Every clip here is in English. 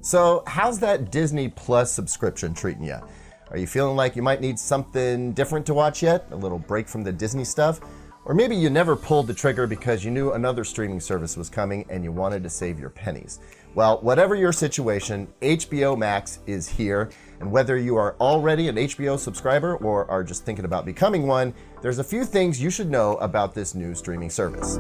So how's that Disney Plus subscription treating you? Are you feeling like you might need something different to watch yet? A little break from the Disney stuff? Or maybe you never pulled the trigger because you knew another streaming service was coming and you wanted to save your pennies. Well, whatever your situation, HBO Max is here. And whether you are already an HBO subscriber or are just thinking about becoming one, there's a few things you should know about this new streaming service.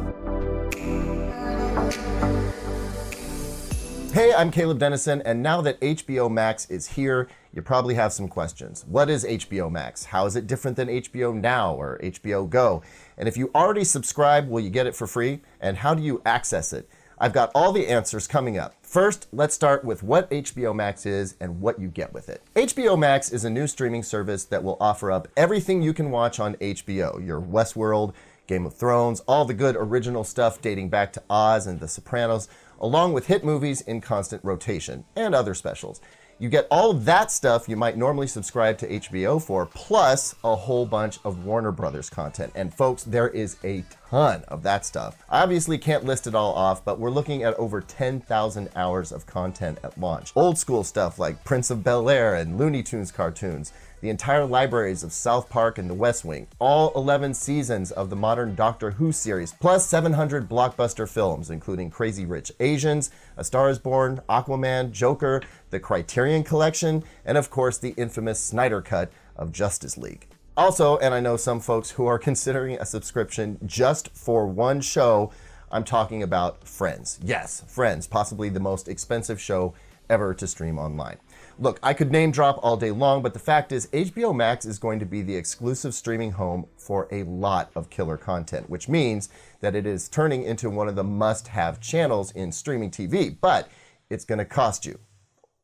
Hey, I'm Caleb Dennison, and now that HBO Max is here, you probably have some questions. What is HBO Max? How is it different than HBO Now or HBO Go? And if you already subscribe, will you get it for free? And how do you access it? I've got all the answers coming up. First, let's start with what HBO Max is and what you get with it. HBO Max is a new streaming service that will offer up everything you can watch on HBO, your Westworld, Game of Thrones, all the good original stuff dating back to Oz and The Sopranos, along with hit movies in constant rotation, and other specials. You get all of that stuff you might normally subscribe to HBO for, plus a whole bunch of Warner Brothers content. And folks, there is a ton of that stuff. I obviously can't list it all off, but we're looking at over 10,000 hours of content at launch. Old school stuff like Prince of Bel-Air and Looney Tunes cartoons, the entire libraries of South Park and The West Wing, all 11 seasons of the modern Doctor Who series, plus 700 blockbuster films, including Crazy Rich Asians, A Star is Born, Aquaman, Joker, the Criterion Collection, and of course the infamous Snyder Cut of Justice League. Also, and I know some folks who are considering a subscription just for one show, I'm talking about Friends. Yes, Friends, possibly the most expensive show ever to stream online. Look, I could name drop all day long, but the fact is HBO Max is going to be the exclusive streaming home for a lot of killer content, which means that it is turning into one of the must-have channels in streaming TV, but it's going to cost you.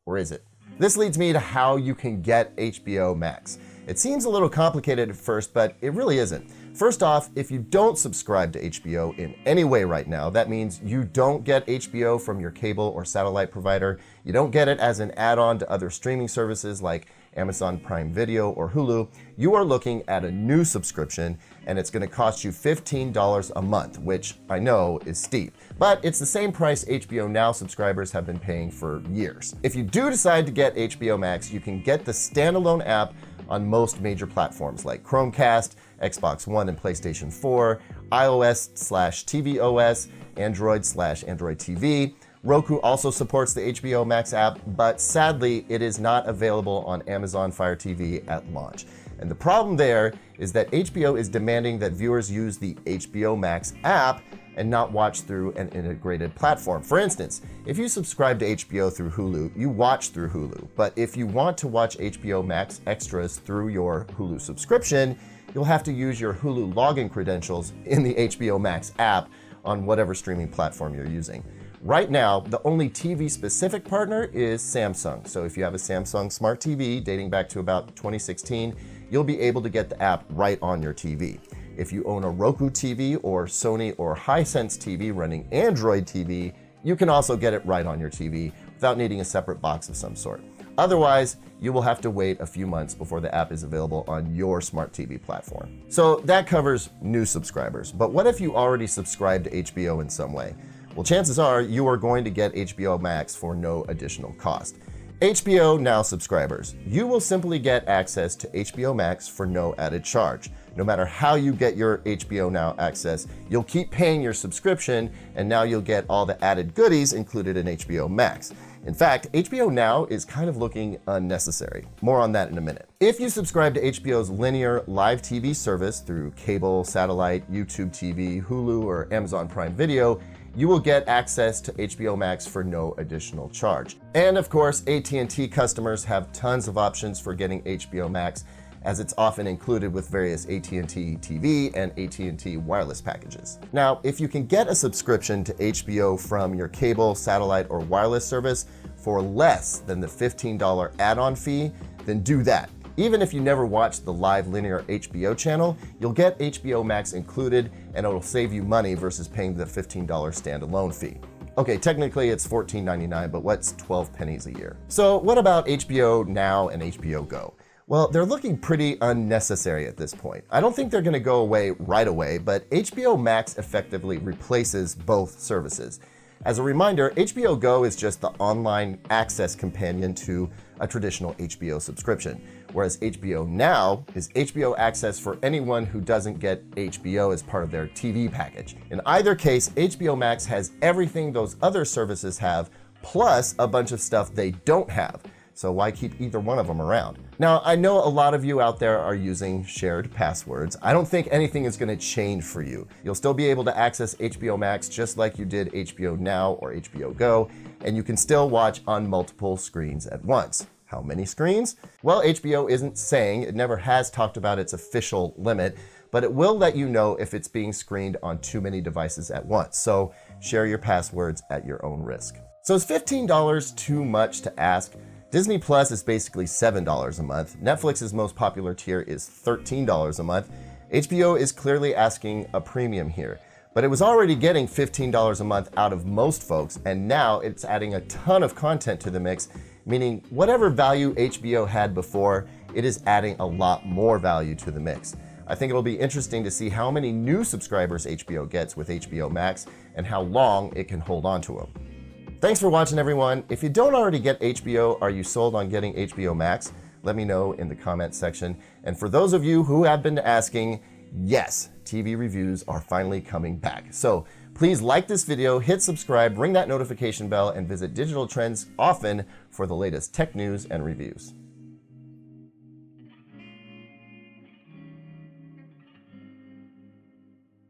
Or is it? This leads me to how you can get HBO Max. It seems a little complicated at first, but it really isn't. First off, if you don't subscribe to HBO in any way right now, that means you don't get HBO from your cable or satellite provider. You don't get it as an add-on to other streaming services like Amazon Prime Video or Hulu. You are looking at a new subscription, and it's going to cost you $15 a month, which I know is steep, but it's the same price HBO Now subscribers have been paying for years. If you do decide to get HBO Max, you can get the standalone app on most major platforms like Chromecast, Xbox One and PlayStation 4, iOS/tvOS, Android/Android TV. Roku also supports the HBO Max app, but sadly, it is not available on Amazon Fire TV at launch. And the problem there is that HBO is demanding that viewers use the HBO Max app and not watch through an integrated platform. For instance, if you subscribe to HBO through Hulu, you watch through Hulu. But if you want to watch HBO Max extras through your Hulu subscription, you'll have to use your Hulu login credentials in the HBO Max app on whatever streaming platform you're using. Right now, the only TV-specific partner is Samsung. So if you have a Samsung Smart TV dating back to about 2016, you'll be able to get the app right on your TV. If you own a Roku TV or Sony or Hisense TV running Android TV, you can also get it right on your TV without needing a separate box of some sort. Otherwise, you will have to wait a few months before the app is available on your smart TV platform. So that covers new subscribers. But what if you already subscribe to HBO in some way? Well, chances are you are going to get HBO Max for no additional cost. HBO Now subscribers, you will simply get access to HBO Max for no added charge. No matter how you get your HBO Now access, you'll keep paying your subscription, and now you'll get all the added goodies included in HBO Max. In fact, HBO Now is kind of looking unnecessary. More on that in a minute. If you subscribe to HBO's linear live TV service through cable, satellite, YouTube TV, Hulu, or Amazon Prime Video, you will get access to HBO Max for no additional charge. And of course, AT&T customers have tons of options for getting HBO Max, as it's often included with various AT&T TV and AT&T wireless packages. Now, if you can get a subscription to HBO from your cable, satellite, or wireless service for less than the $15 add-on fee, then do that. Even if you never watch the live linear HBO channel, you'll get HBO Max included, and it'll save you money versus paying the $15 standalone fee. Okay, technically it's $14.99, but what's 12 pennies a year? So what about HBO Now and HBO Go? Well, they're looking pretty unnecessary at this point. I don't think they're going to go away right away, but HBO Max effectively replaces both services. As a reminder, HBO Go is just the online access companion to a traditional HBO subscription, whereas HBO Now is HBO access for anyone who doesn't get HBO as part of their TV package. In either case, HBO Max has everything those other services have, plus a bunch of stuff they don't have. So why keep either one of them around? Now, I know a lot of you out there are using shared passwords. I don't think anything is going to change for you. You'll still be able to access HBO Max just like you did HBO Now or HBO Go, and you can still watch on multiple screens at once. How many screens? Well, HBO isn't saying, it never has talked about its official limit, but it will let you know if it's being screened on too many devices at once. So share your passwords at your own risk. So is $15 too much to ask? Disney Plus is basically $7 a month. Netflix's most popular tier is $13 a month. HBO is clearly asking a premium here, but it was already getting $15 a month out of most folks, and now it's adding a ton of content to the mix, meaning whatever value HBO had before, it is adding a lot more value to the mix. I think it'll be interesting to see how many new subscribers HBO gets with HBO Max and how long it can hold on to them. Thanks for watching, everyone. If you don't already get HBO, are you sold on getting HBO Max? Let me know in the comment section. And for those of you who have been asking, yes, TV reviews are finally coming back. So please like this video, hit subscribe, ring that notification bell, and visit Digital Trends often for the latest tech news and reviews.